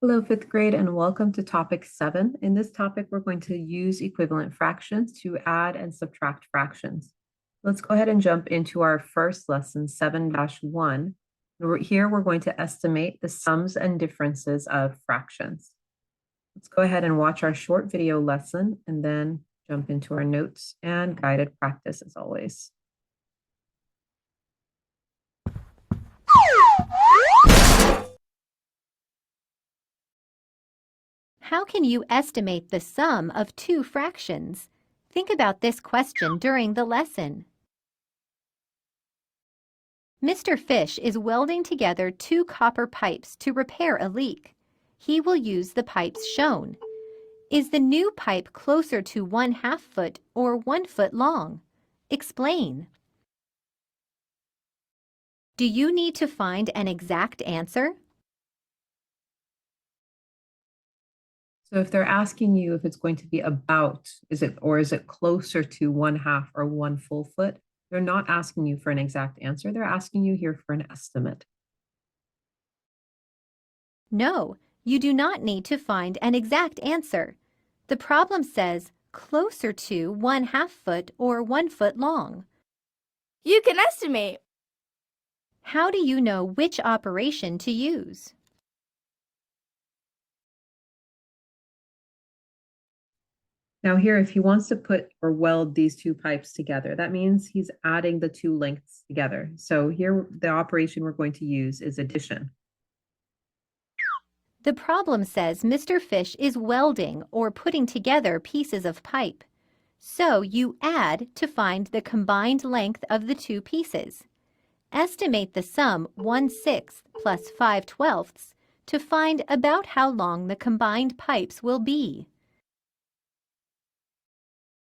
Hello, fifth grade, and welcome to topic 7. In this topic, we're going to use equivalent fractions to add and subtract fractions. Let's go ahead and jump into our first lesson, 7-1. Here, we're going to estimate the sums and differences of fractions. Let's go ahead and watch our short video lesson and then jump into our notes and guided practice as always. How can you estimate the sum of two fractions? Think about this question during the lesson. Mr. Fish is welding together two copper pipes to repair a leak. He will use the pipes shown. Is the new pipe closer to 1/2 foot or 1 foot long? Explain. Do you need to find an exact answer? So if they're asking you if it's going to be about, is it closer to 1/2 or 1 full foot? They're not asking you for an exact answer. They're asking you here for an estimate. No, you do not need to find an exact answer. The problem says closer to 1/2 foot or 1 foot long. You can estimate. How do you know which operation to use? Now here, if he wants to put or weld these two pipes together, that means he's adding the two lengths together. So here, the operation we're going to use is addition. The problem says Mr. Fish is welding or putting together pieces of pipe. So you add to find the combined length of the two pieces. Estimate the sum 1/6 plus 5/12 to find about how long the combined pipes will be.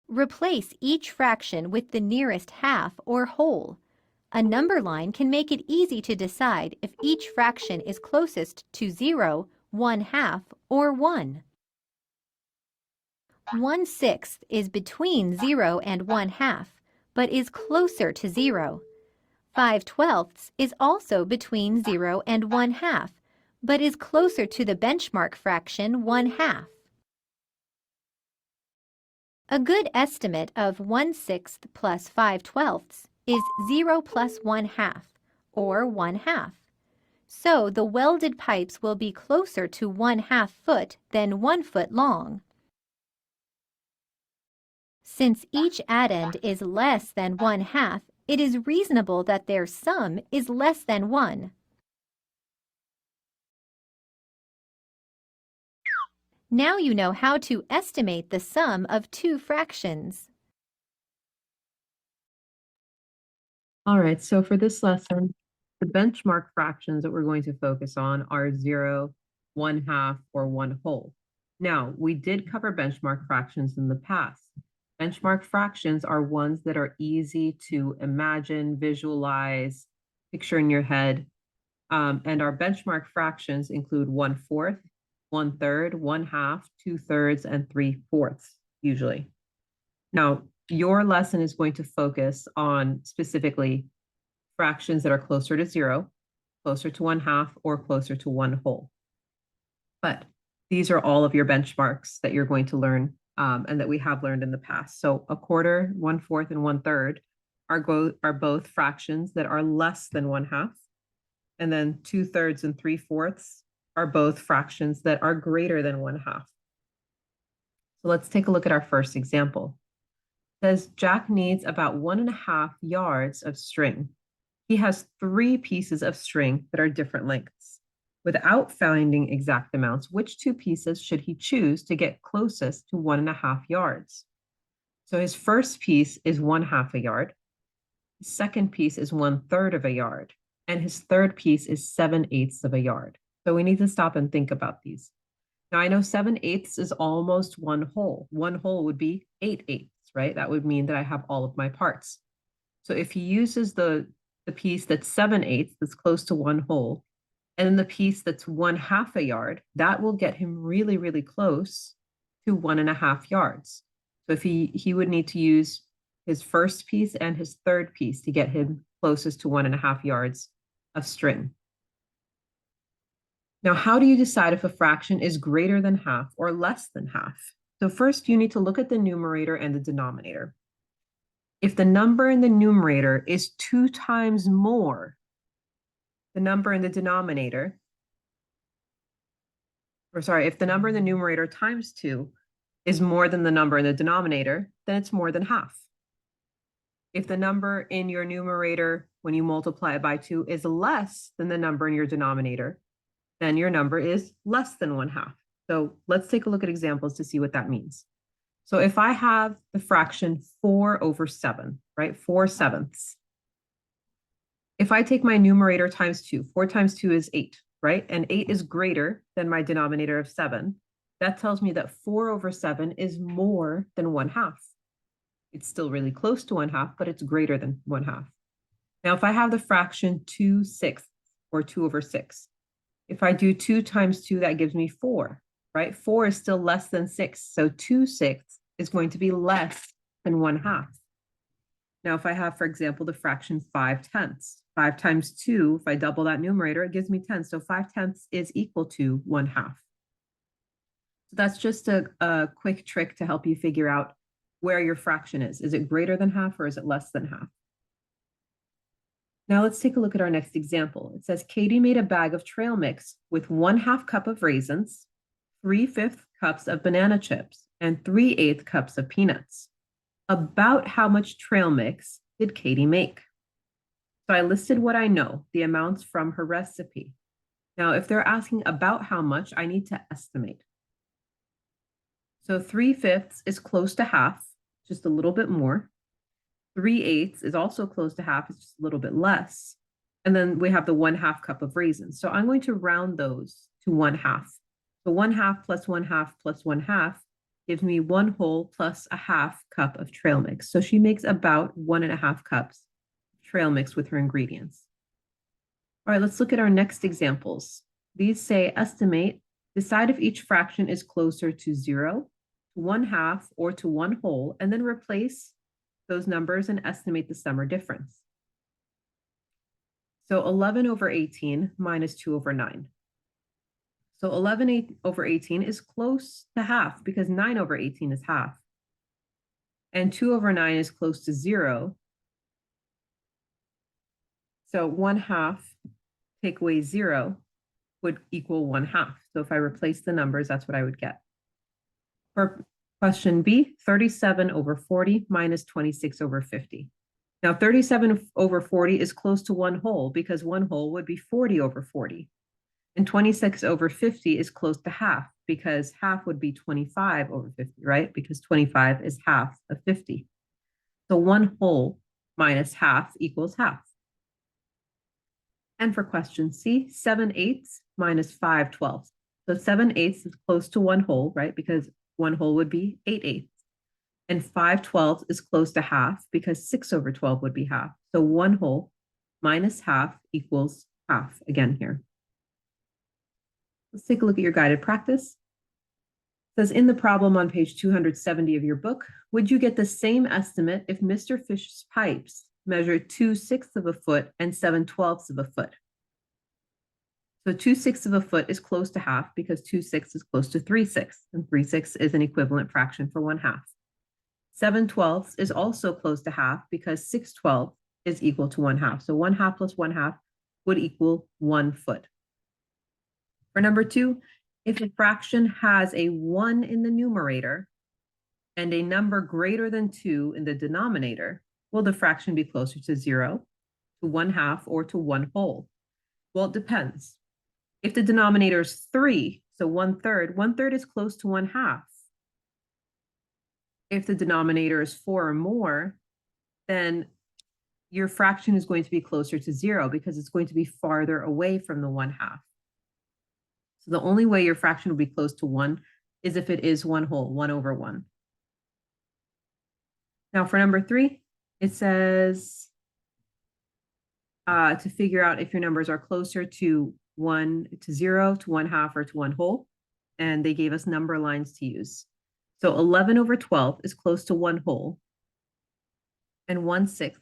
Replace each fraction with the nearest half or whole. A number line can make it easy to decide if each fraction is closest to 0, 1/2, or 1. 1/6 is between 0 and 1/2, but is closer to 0. 5/12 is also between 0 and 1/2, but is closer to the benchmark fraction 1/2. A good estimate of 1/6 plus 5/12 is 0 plus 1/2, or 1/2. So the welded pipes will be closer to 1/2 foot than 1 foot long. Since each addend is less than 1/2, it is reasonable that their sum is less than 1. Now you know how to estimate the sum of two fractions. All right, so for this lesson, the benchmark fractions that we're going to focus on are 0, 1/2, or 1 whole. Now, we did cover benchmark fractions in the past. Benchmark fractions are ones that are easy to imagine, visualize, picture in your head. And our benchmark fractions include 1/4, 1/3, 1/2, 2/3, and 3/4 usually. Now, your lesson is going to focus on specifically fractions that are closer to 0, closer to 1/2, or closer to 1 whole. But these are all of your benchmarks that you're going to learn and that we have learned in the past. So 1/4, 1/4, and 1/3 are both fractions that are less than 1/2. And then 2/3 and 3/4 are both fractions that are greater than 1/2. So let's take a look at our first example. It says Jack needs about 1.5 yards of string. He has 3 pieces of string that are different lengths. Without finding exact amounts, which 2 pieces should he choose to get closest to 1.5 yards? So his first piece is 1/2 a yard. His second piece is 1/3 of a yard. And his third piece is 7/8 of a yard. So we need to stop and think about these. Now I know 7/8 is almost 1 whole. 1 whole would be 8/8, right? That would mean that I have all of my parts. So if he uses the piece that's 7/8, that's close to 1 whole, and then the piece that's 1/2 a yard, that will get him really, really close to 1.5 yards. So if he would need to use his first piece and his third piece to get him closest to 1.5 yards of string. Now, how do you decide if a fraction is greater than half or less than half? So first, you need to look at the numerator and the denominator. If the number in the numerator is 2 times more the number in the denominator, if the number in the numerator times 2 is more than the number in the denominator, then it's more than half. If the number in your numerator, when you multiply it by 2, is less than the number in your denominator, then your number is less than 1/2. So let's take a look at examples to see what that means. So if I have the fraction 4/7, right, 4/7. If I take my numerator times 2, 4 times 2 is 8, right? And 8 is greater than my denominator of 7. That tells me that 4/7 is more than 1/2. It's still really close to 1/2, but it's greater than 1/2. Now, if I have the fraction 2/6 or 2/6, if I do 2 times 2, that gives me 4, right? 4 is still less than 6. So 2/6 is going to be less than 1/2. Now, if I have, for example, the fraction 5/10, 5 times 2, if I double that numerator, it gives me 10. So 5/10 is equal to 1/2. So that's just a quick trick to help you figure out where your fraction is. Is it greater than half or is it less than half? Now let's take a look at our next example. It says Katie made a bag of trail mix with 1/2 cup of raisins, 3/5 cups of banana chips, and 3/8 cups of peanuts. About how much trail mix did Katie make? So I listed what I know, the amounts from her recipe. Now, if they're asking about how much, I need to estimate. So 3/5 is close to half, just a little bit more. 3/8 is also close to half, it's just a little bit less. And then we have the 1/2 cup of raisins. So I'm going to round those to 1/2. So 1/2 plus 1/2 plus 1/2 gives me 1 whole plus 1/2 cup of trail mix. So she makes about 1.5 cups of trail mix with her ingredients. All right, let's look at our next examples. These say estimate, decide if each fraction is closer to 0, to 1/2, or to 1 whole, and then replace those numbers and estimate the sum or difference. So 11/18 minus 2/9. So 11/18 is close to half because 9/18 is half. And 2/9 is close to 0. So 1/2 take away 0 would equal 1/2. So if I replace the numbers, that's what I would get. For question B, 37/40 minus 26/50. Now 37/40 is close to 1 whole because 1 whole would be 40/40. And 26/50 is close to half because half would be 25/50, right? Because 25 is half of 50. So 1 whole minus half equals half. And for question C, 7/8 minus 5/12. So 7/8 is close to 1 whole, right? Because 1 whole would be 8/8. And 5/12 is close to half because 6/12 would be half. So 1 whole minus half equals half again here. Let's take a look at your guided practice. It says in the problem on page 270 of your book, would you get the same estimate if Mr. Fish's pipes measured 2/6 of a foot and 7/12 of a foot? So 2/6 of a foot is close to half because 2/6 is close to 3/6, and 3/6 is an equivalent fraction for 1/2. 7/12 is also close to half because 6/12 is equal to 1/2. So 1/2 plus 1/2 would equal 1 foot. For number 2, if a fraction has a 1 in the numerator and a number greater than 2 in the denominator, will the fraction be closer to 0, to 1/2, or to 1 whole? Well, it depends. If the denominator is 3, so 1/3, 1/3 is close to 1/2. If the denominator is 4 or more, then your fraction is going to be closer to 0 because it's going to be farther away from the 1/2. So the only way your fraction will be close to 1 is if it is 1 whole, 1/1. Now for number 3, it says to figure out if your numbers are closer to 1 to 0, to 1/2, or to 1 whole. And they gave us number lines to use. So 11/12 is close to 1 whole. And 1/6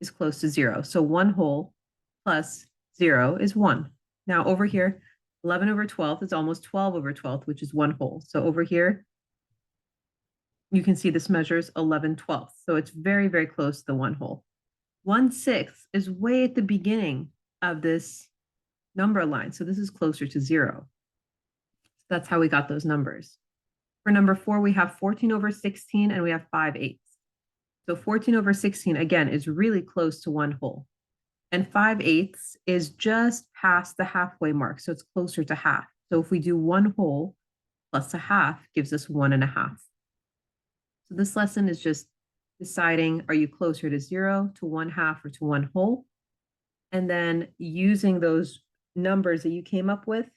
is close to 0. So 1 whole plus 0 is 1. Now over here, 11 over 12th is almost 12 over 12th, which is 1 whole. So over here, you can see this measures 11/12. So it's very, very close to the 1 whole. 1/6 is way at the beginning of this number line. So this is closer to 0. That's how we got those numbers. For number 4, we have 14 over 16 and we have 5/8. So 14 over 16, again, is really close to 1 whole. And 5/8 is just past the halfway mark. So it's closer to half. So if we do 1 whole plus a half gives us 1.5. So this lesson is just deciding, are you closer to 0, to 1/2, or to 1 whole? And then using those numbers that you came up with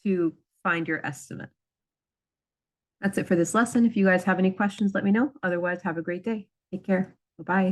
to find your estimate. That's it for this lesson. If you guys have any questions, let me know. Otherwise, have a great day. Take care. Bye-bye.